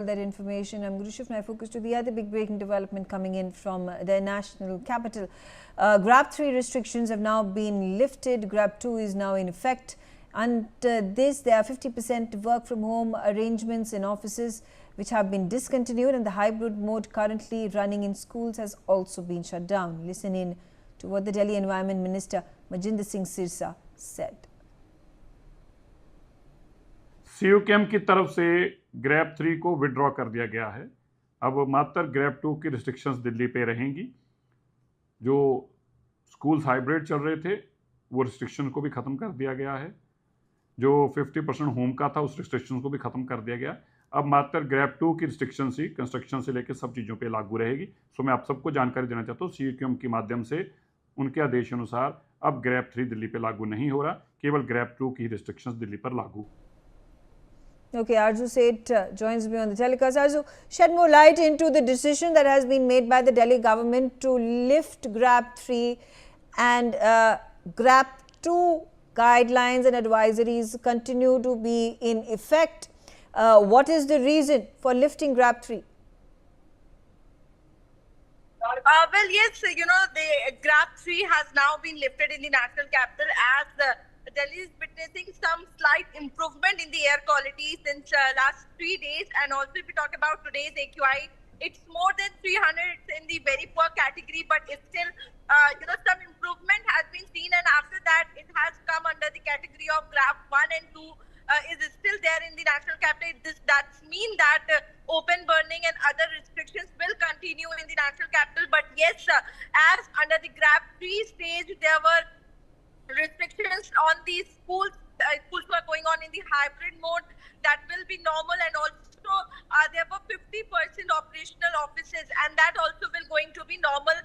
that information. I'm going to shift my focus to the other big breaking development coming in from the national capital. GRAP 3 restrictions have now been lifted. GRAP 2 is now in effect. Under this, there are 50% work from home arrangements in offices which have been discontinued, and the hybrid mode currently running in schools has also been shut down. Listen in to what the Delhi Environment Minister Manjinder Singh Sirsa said. CUCM की तरफ से grab 3 को withdraw कर दिया गया है। अब मात्र ग्रैप 2 की रिस्ट्रिक्शंस दिल्ली पे रहेंगी। जो स्कूल्स हाइब्रिड चल रहे थे वो रिस्ट्रिक्शन को भी ख़त्म कर दिया गया है। जो 50% होम का था उस रिस्ट्रिक्शन को भी ख़त्म कर दिया गया। अब मात्र ग्रैप 2 की रिस्ट्रिक्शन ही कंस्ट्रक्शन से लेकर सब चीज़ों पे लागू रहेगी। सो मैं आप सबको जानकारी देना चाहता हूँ, CUCM के माध्यम से उनके आदेश अनुसार अब ग्रैप 3 दिल्ली पे लागू नहीं हो रहा, केवल ग्रैप 2 की रिस्ट्रिक्शंस दिल्ली पर लागू। Okay, Arzu Seth joins me on the telecast. Arzu, shed more light into the decision that has been made by the Delhi government to lift GRAP 3 and GRAP 2 guidelines and advisories continue to be in effect. What is the reason for lifting GRAP 3? Well, yes, the GRAP 3 has now been lifted in the national capital as Delhi is witnessing some slight improvement in the air quality since last 3 days. And also, if we talk about today's AQI, it's more than 300. It's in the very poor category, but it's still, some improvement has been seen. And after that, it has come under the category of GRAP 1 and 2 is still there in the national capital. That means that open burning and other restrictions will continue in the national capital. But yes, as under the GRAP 3 stage, there were restrictions on the schools. Schools were going on in the hybrid mode. That will be normal, and also there were 50% operational offices, and that also will going to be normal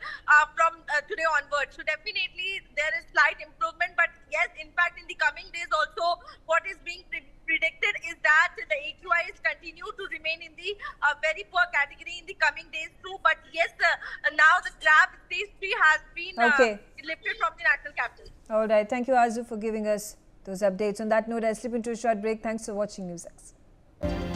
from today onwards. So definitely there is slight improvement, but yes, in fact, in the coming days also, what is being predicted is that the AQI is continue to remain in the very poor category in the coming days too. But yes, now the GRAP stage 3 has been lifted from the national capital. All right. Thank you, Arzu, for giving us those updates. On that note, I'll slip into a short break. Thanks for watching NewsX.